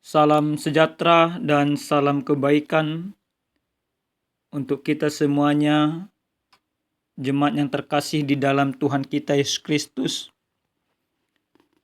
Salam sejahtera dan salam kebaikan untuk kita semuanya, jemaat yang terkasih di dalam Tuhan kita Yesus Kristus.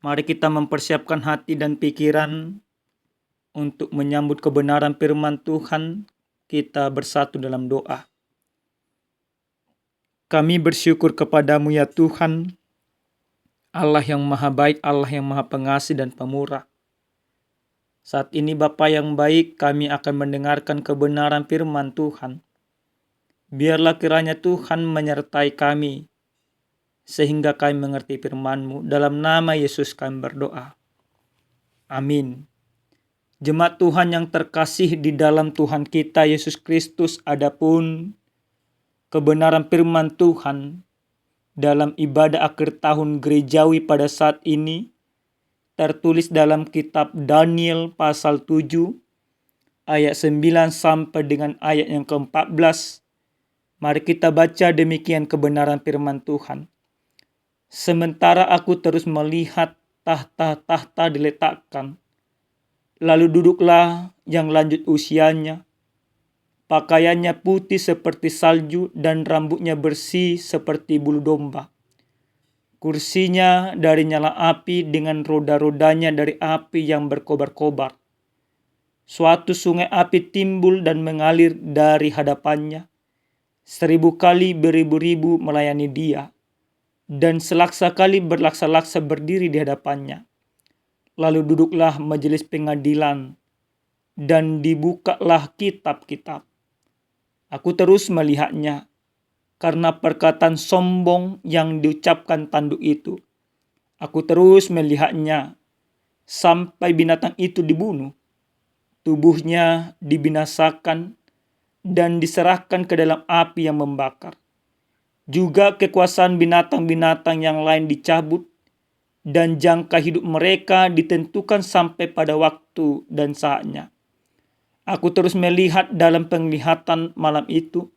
Mari kita mempersiapkan hati dan pikiran untuk menyambut kebenaran firman Tuhan. Kita bersatu dalam doa. Kami bersyukur kepadamu ya Tuhan, Allah yang maha baik, Allah yang maha pengasih dan pemurah. Saat ini Bapa yang baik, kami akan mendengarkan kebenaran firman Tuhan. Biarlah kiranya Tuhan menyertai kami, sehingga kami mengerti firman-Mu. Dalam nama Yesus kami berdoa. Amin. Jemaat Tuhan yang terkasih di dalam Tuhan kita Yesus Kristus, adapun kebenaran firman Tuhan dalam ibadah akhir tahun gerejawi pada saat ini tertulis dalam kitab Daniel pasal 7 ayat 9 sampai dengan ayat yang ke-14. Mari kita baca demikian kebenaran firman Tuhan. Sementara aku terus melihat tahta-tahta diletakkan, lalu duduklah yang lanjut usianya. Pakaiannya putih seperti salju dan rambutnya bersih seperti bulu domba. Kursinya dari nyala api dengan roda-rodanya dari api yang berkobar-kobar. Suatu sungai api timbul dan mengalir dari hadapannya. 1000 kali beribu-ribu melayani dia, dan selaksa kali berlaksa-laksa berdiri di hadapannya. Lalu duduklah majelis pengadilan, dan dibukalah kitab-kitab. Aku terus melihatnya, karena perkataan sombong yang diucapkan tanduk itu. Aku terus melihatnya, sampai binatang itu dibunuh. Tubuhnya dibinasakan, dan diserahkan ke dalam api yang membakar. Juga kekuasaan binatang-binatang yang lain dicabut, dan jangka hidup mereka ditentukan sampai pada waktu dan saatnya. Aku terus melihat dalam penglihatan malam itu,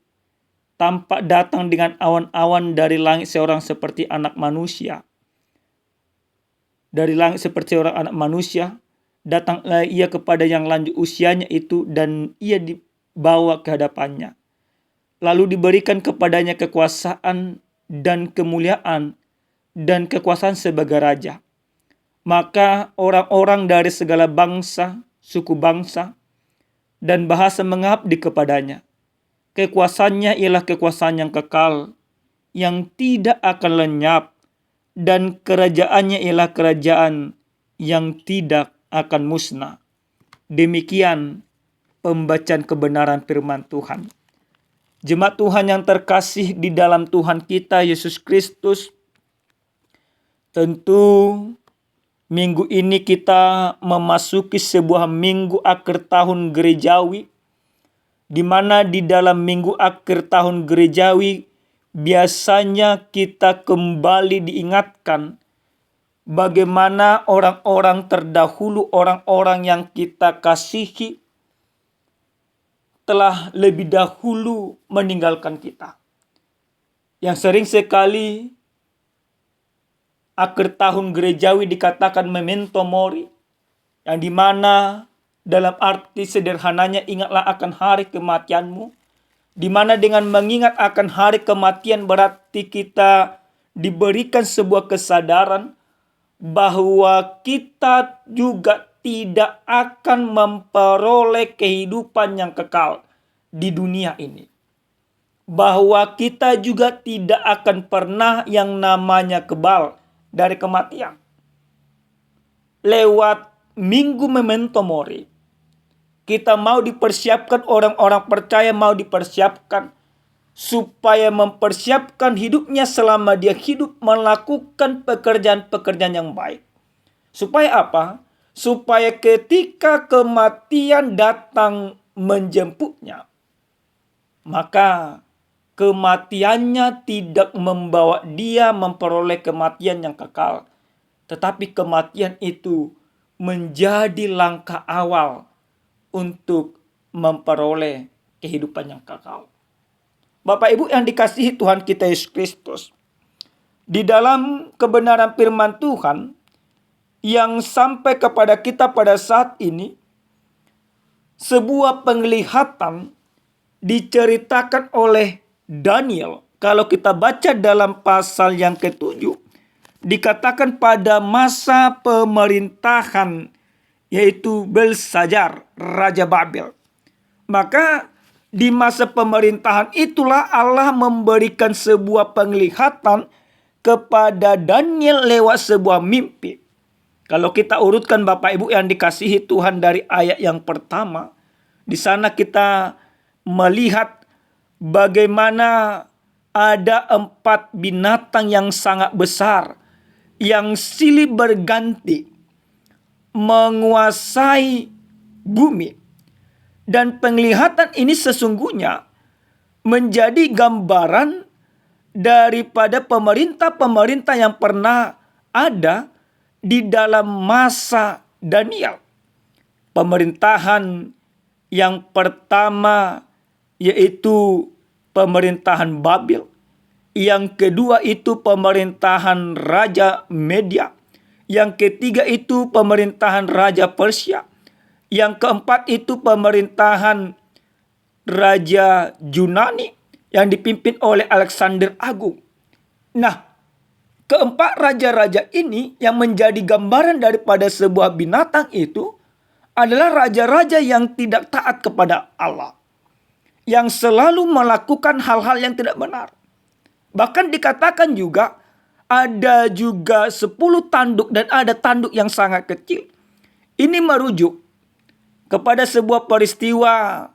tampak datang dengan awan-awan dari langit seorang seperti anak manusia. Dari langit seperti seorang anak manusia, datanglah ia kepada yang lanjut usianya itu, dan ia dibawa ke hadapannya. Lalu diberikan kepadanya kekuasaan dan kemuliaan dan kekuasaan sebagai raja. Maka orang-orang dari segala bangsa, suku bangsa, dan bahasa mengabdi kepadanya. Kekuasaannya ialah kekuasaan yang kekal, yang tidak akan lenyap, dan kerajaannya ialah kerajaan yang tidak akan musnah. Demikian pembacaan kebenaran firman Tuhan. Jemaat Tuhan yang terkasih di dalam Tuhan kita Yesus Kristus, tentu minggu ini kita memasuki sebuah minggu akhir tahun gerejawi, di mana di dalam minggu akhir tahun gerejawi biasanya kita kembali diingatkan bagaimana orang-orang terdahulu, orang-orang yang kita kasihi, telah lebih dahulu meninggalkan kita. Yang sering sekali akhir tahun gerejawi dikatakan memento mori, yang dimana dalam arti sederhananya ingatlah akan hari kematianmu, dimana dengan mengingat akan hari kematian berarti kita diberikan sebuah kesadaran bahwa kita juga tidak akan memperoleh kehidupan yang kekal di dunia ini. Bahwa kita juga tidak akan pernah yang namanya kebal dari kematian. Lewat minggu memento mori, kita mau dipersiapkan, orang-orang percaya mau dipersiapkan supaya mempersiapkan hidupnya selama dia hidup melakukan pekerjaan-pekerjaan yang baik. Supaya apa? Supaya ketika kematian datang menjemputnya, maka kematiannya tidak membawa dia memperoleh kematian yang kekal. Tetapi kematian itu menjadi langkah awal untuk memperoleh kehidupan yang kekal. Bapak Ibu yang dikasihi Tuhan kita Yesus Kristus, di dalam kebenaran firman Tuhan yang sampai kepada kita pada saat ini, sebuah penglihatan diceritakan oleh Daniel. Kalau kita baca dalam pasal yang ke-7, dikatakan pada masa pemerintahan yaitu Belshazzar, Raja Babel. Maka di masa pemerintahan itulah Allah memberikan sebuah penglihatan kepada Daniel lewat sebuah mimpi. Kalau kita urutkan Bapak Ibu yang dikasihi Tuhan dari ayat yang pertama, di sana kita melihat bagaimana ada 4 binatang yang sangat besar yang silih berganti menguasai bumi. Dan penglihatan ini sesungguhnya menjadi gambaran daripada pemerintah-pemerintah yang pernah ada di dalam masa Daniel. Pemerintahan yang pertama yaitu pemerintahan Babel. Yang kedua itu pemerintahan Raja Media. Yang ketiga itu pemerintahan Raja Persia. Yang keempat itu pemerintahan Raja Yunani yang dipimpin oleh Alexander Agung. Nah, keempat raja-raja ini yang menjadi gambaran daripada sebuah binatang itu adalah raja-raja yang tidak taat kepada Allah, yang selalu melakukan hal-hal yang tidak benar. Bahkan dikatakan juga ada juga 10 tanduk dan ada tanduk yang sangat kecil. Ini merujuk kepada sebuah peristiwa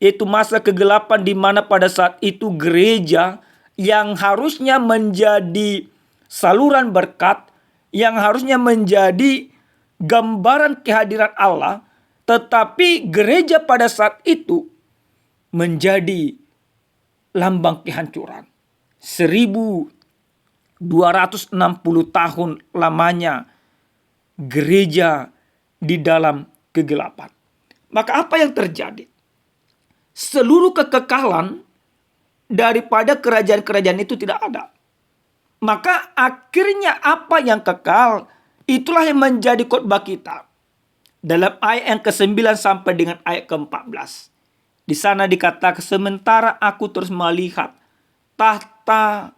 yaitu masa kegelapan di mana pada saat itu gereja yang harusnya menjadi saluran berkat, yang harusnya menjadi gambaran kehadiran Allah, tetapi gereja pada saat itu menjadi lambang kehancuran. 1260 tahun lamanya gereja di dalam kegelapan. Maka apa yang terjadi? Seluruh kekekalan daripada kerajaan-kerajaan itu tidak ada. Maka akhirnya apa yang kekal, itulah yang menjadi khotbah kita. Dalam ayat yang ke-9 sampai dengan ayat ke-14. Di sana dikatakan, sementara aku terus melihat, tahta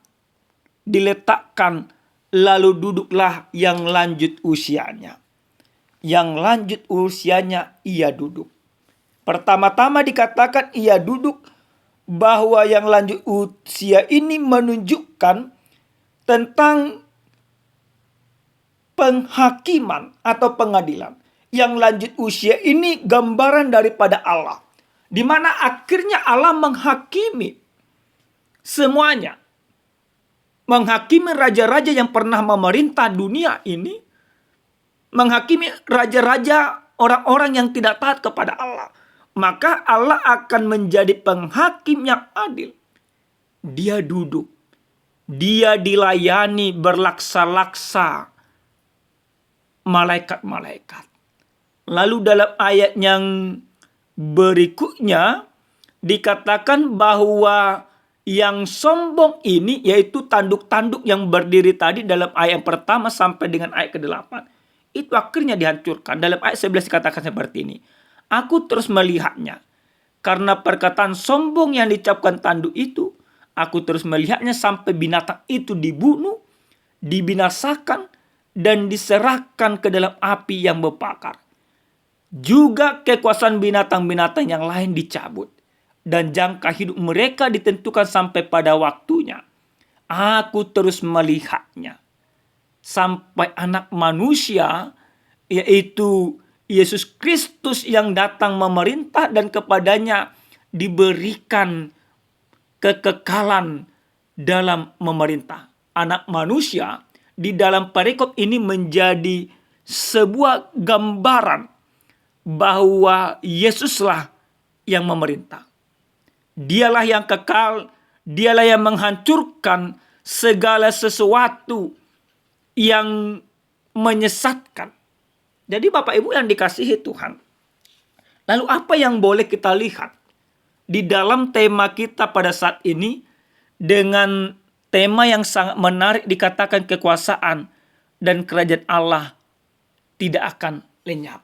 diletakkan, lalu duduklah yang lanjut usianya. Yang lanjut usianya ia duduk. Pertama-tama dikatakan ia duduk, bahwa yang lanjut usia ini menunjukkan tentang penghakiman atau pengadilan. Yang lanjut usia ini gambaran daripada Allah, di mana akhirnya Allah menghakimi semuanya. Menghakimi raja-raja yang pernah memerintah dunia ini, menghakimi raja-raja orang-orang yang tidak taat kepada Allah. Maka Allah akan menjadi penghakim yang adil. Dia duduk. Dia dilayani berlaksa-laksa malaikat-malaikat. Lalu dalam ayat yang berikutnya dikatakan bahwa yang sombong ini, yaitu tanduk-tanduk yang berdiri tadi dalam ayat yang pertama sampai dengan ayat ke-8, itu akhirnya dihancurkan. Dalam ayat 11 dikatakan seperti ini. Aku terus melihatnya. Karena perkataan sombong yang diucapkan tanduk itu, aku terus melihatnya sampai binatang itu dibunuh, dibinasakan, dan diserahkan ke dalam api yang membakar. Juga kekuasaan binatang-binatang yang lain dicabut. Dan jangka hidup mereka ditentukan sampai pada waktunya. Aku terus melihatnya. Sampai anak manusia, yaitu Yesus Kristus yang datang memerintah dan kepadanya diberikan kekekalan dalam memerintah. Anak manusia di dalam perikop ini menjadi sebuah gambaran bahwa Yesuslah yang memerintah. Dialah yang kekal, dialah yang menghancurkan segala sesuatu yang menyesatkan. Jadi Bapak Ibu yang dikasihi Tuhan, lalu apa yang boleh kita lihat di dalam tema kita pada saat ini dengan tema yang sangat menarik dikatakan kekuasaan dan kerajaan Allah tidak akan lenyap.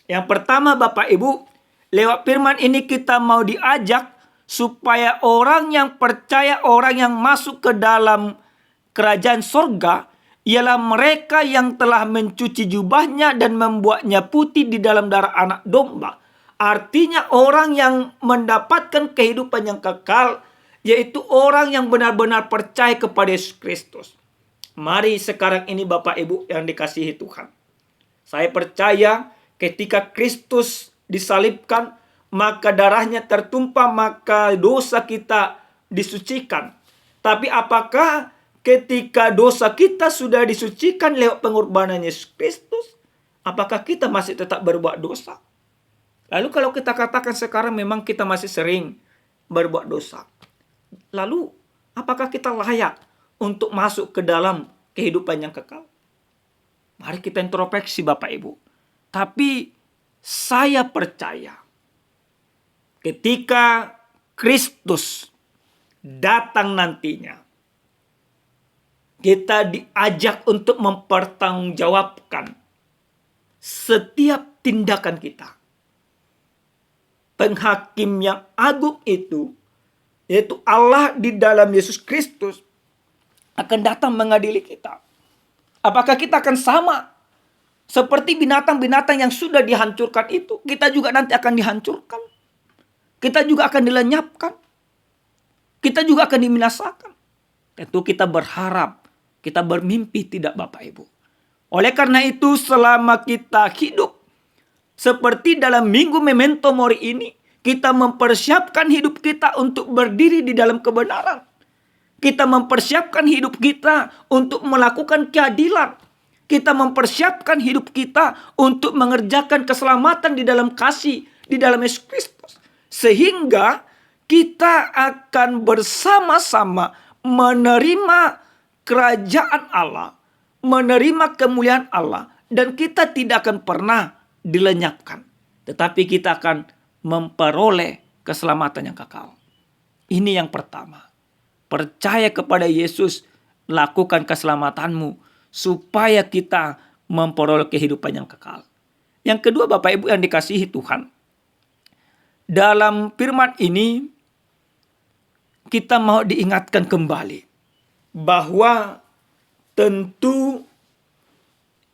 Yang pertama Bapak Ibu, lewat firman ini kita mau diajak supaya orang yang percaya, orang yang masuk ke dalam kerajaan sorga, ialah mereka yang telah mencuci jubahnya dan membuatnya putih di dalam darah anak domba. Artinya orang yang mendapatkan kehidupan yang kekal, yaitu orang yang benar-benar percaya kepada Yesus Kristus. Mari sekarang ini Bapak Ibu yang dikasihi Tuhan, saya percaya ketika Kristus disalibkan, maka darahnya tertumpah, maka dosa kita disucikan. Tapi apakah ketika dosa kita sudah disucikan lewat pengorbanan Yesus Kristus, apakah kita masih tetap berbuat dosa? Lalu kalau kita katakan sekarang memang kita masih sering berbuat dosa, lalu apakah kita layak untuk masuk ke dalam kehidupan yang kekal? Mari kita introspeksi Bapak Ibu. Tapi saya percaya ketika Kristus datang nantinya, kita diajak untuk mempertanggungjawabkan setiap tindakan kita. Penghakim yang agung itu, yaitu Allah di dalam Yesus Kristus, akan datang mengadili kita. Apakah kita akan sama seperti binatang-binatang yang sudah dihancurkan itu? Kita juga nanti akan dihancurkan. Kita juga akan dilenyapkan. Kita juga akan dibinasakan. Tentu kita berharap, kita bermimpi tidak Bapak Ibu. Oleh karena itu selama kita hidup seperti dalam minggu Memento Mori ini, kita mempersiapkan hidup kita untuk berdiri di dalam kebenaran. Kita mempersiapkan hidup kita untuk melakukan keadilan. Kita mempersiapkan hidup kita untuk mengerjakan keselamatan di dalam kasih, di dalam Yesus Kristus. Sehingga kita akan bersama-sama menerima kerajaan Allah, menerima kemuliaan Allah, dan kita tidak akan pernah dilenyapkan. Tetapi kita akan memperoleh keselamatan yang kekal. Ini yang pertama. Percaya kepada Yesus, lakukan keselamatanmu, supaya kita memperoleh kehidupan yang kekal. Yang kedua Bapak Ibu yang dikasihi Tuhan, dalam firman ini kita mau diingatkan kembali bahwa tentu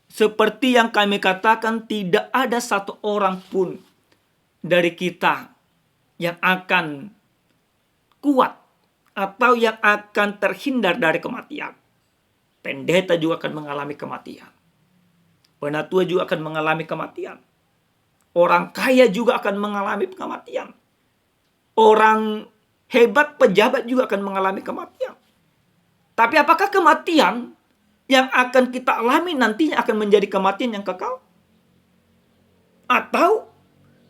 seperti yang kami katakan, tidak ada satu orang pun dari kita yang akan kuat atau yang akan terhindar dari kematian. Pendeta juga akan mengalami kematian. Penatua juga akan mengalami kematian. Orang kaya juga akan mengalami kematian. Orang hebat, pejabat juga akan mengalami kematian. Tapi apakah kematian yang akan kita alami nantinya akan menjadi kematian yang kekal? Atau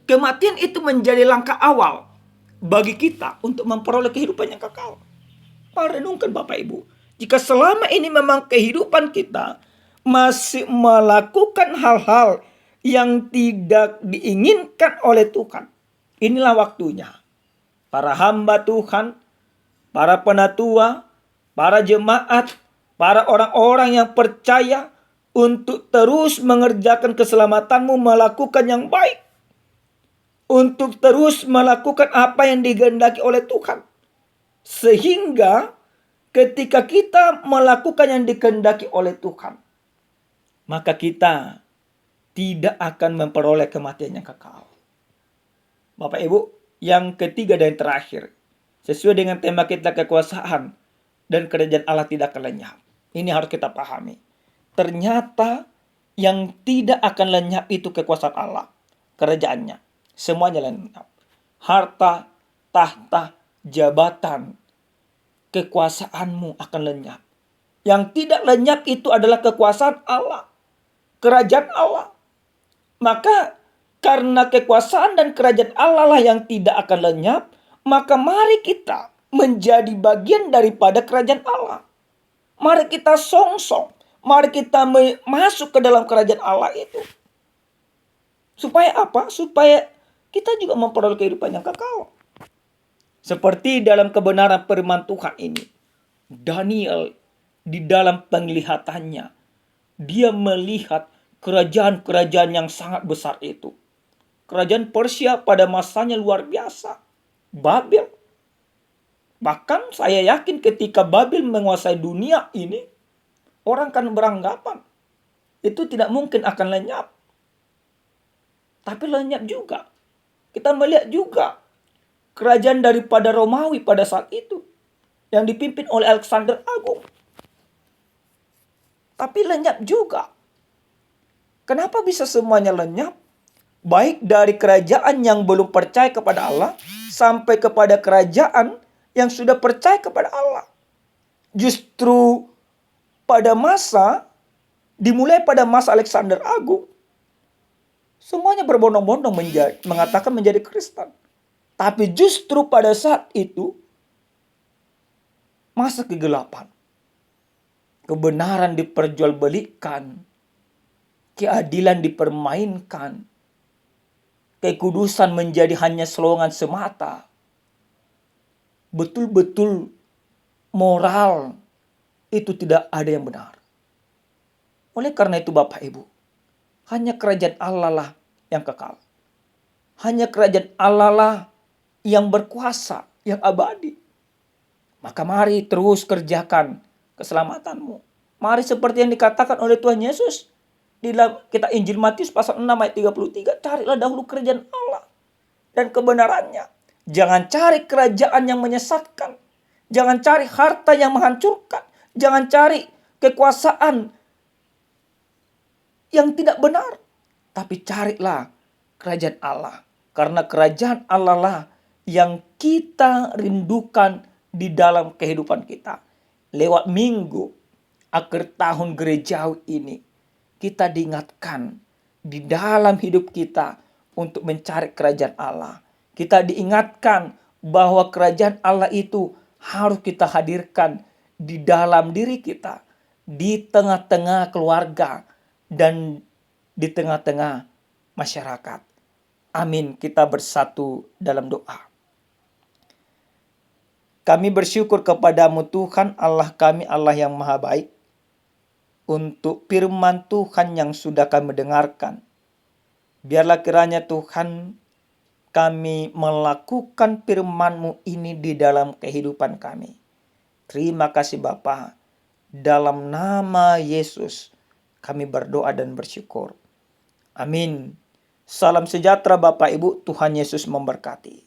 kematian itu menjadi langkah awal bagi kita untuk memperoleh kehidupan yang kekal? Mari renungkan Bapak Ibu. Jika selama ini memang kehidupan kita masih melakukan hal-hal yang tidak diinginkan oleh Tuhan, inilah waktunya para hamba Tuhan, para penatua, para jemaat, para orang-orang yang percaya untuk terus mengerjakan keselamatanmu, melakukan yang baik, untuk terus melakukan apa yang digendaki oleh Tuhan. Sehingga ketika kita melakukan yang dikehendaki oleh Tuhan, maka kita tidak akan memperoleh kematian yang kekal. Bapak Ibu, yang ketiga dan terakhir, sesuai dengan tema kita, kekuasaan dan kerajaan Allah tidak akan lenyap. Ini harus kita pahami. Ternyata yang tidak akan lenyap itu kekuasaan Allah, kerajaannya. Semuanya lenyap. Harta, tahta, jabatan, kekuasaanmu akan lenyap. Yang tidak lenyap itu adalah kekuasaan Allah, kerajaan Allah. Maka karena kekuasaan dan kerajaan Allah lah yang tidak akan lenyap, maka mari kita menjadi bagian daripada kerajaan Allah. Mari kita songsong, mari kita masuk ke dalam kerajaan Allah itu. Supaya apa? Supaya kita juga memperoleh kehidupan yang kekal. Seperti dalam kebenaran firman Tuhan ini, Daniel di dalam penglihatannya, dia melihat kerajaan-kerajaan yang sangat besar itu. Kerajaan Persia pada masanya luar biasa. Babel. Bahkan saya yakin ketika Babel menguasai dunia ini, orang kan beranggapan itu tidak mungkin akan lenyap. Tapi lenyap juga. Kita melihat juga kerajaan daripada Romawi pada saat itu yang dipimpin oleh Alexander Agung. Tapi lenyap juga. Kenapa bisa semuanya lenyap? Baik dari kerajaan yang belum percaya kepada Allah sampai kepada kerajaan yang sudah percaya kepada Allah. Justru dimulai pada masa Alexander Agung, semuanya berbondong-bondong mengatakan menjadi Kristen. Tapi justru pada saat itu, masa kegelapan, kebenaran diperjualbelikan, keadilan dipermainkan, kekudusan menjadi hanya slogan semata. Betul-betul moral itu tidak ada yang benar. Oleh karena itu Bapak Ibu, hanya kerajaan Allah lah yang kekal. Hanya kerajaan Allah lah yang berkuasa, yang abadi. Maka mari terus kerjakan keselamatanmu. Mari seperti yang dikatakan oleh Tuhan Yesus di dalam kitab Injil Matius pasal 6 ayat 33, carilah dahulu kerajaan Allah dan kebenarannya. Jangan cari kerajaan yang menyesatkan. Jangan cari harta yang menghancurkan. Jangan cari kekuasaan yang tidak benar. Tapi carilah kerajaan Allah. Karena kerajaan Allah lah yang kita rindukan di dalam kehidupan kita. Lewat minggu akhir tahun gerejawi ini, kita diingatkan di dalam hidup kita untuk mencari kerajaan Allah. Kita diingatkan bahwa kerajaan Allah itu harus kita hadirkan di dalam diri kita, di tengah-tengah keluarga, dan di tengah-tengah masyarakat. Amin. Kita bersatu dalam doa. Kami bersyukur kepadamu Tuhan Allah kami, Allah yang maha baik, untuk firman Tuhan yang sudah kami dengarkan. Biarlah kiranya Tuhan kami melakukan firman-Mu ini di dalam kehidupan kami. Terima kasih Bapa. Dalam nama Yesus kami berdoa dan bersyukur. Amin. Salam sejahtera Bapak Ibu, Tuhan Yesus memberkati.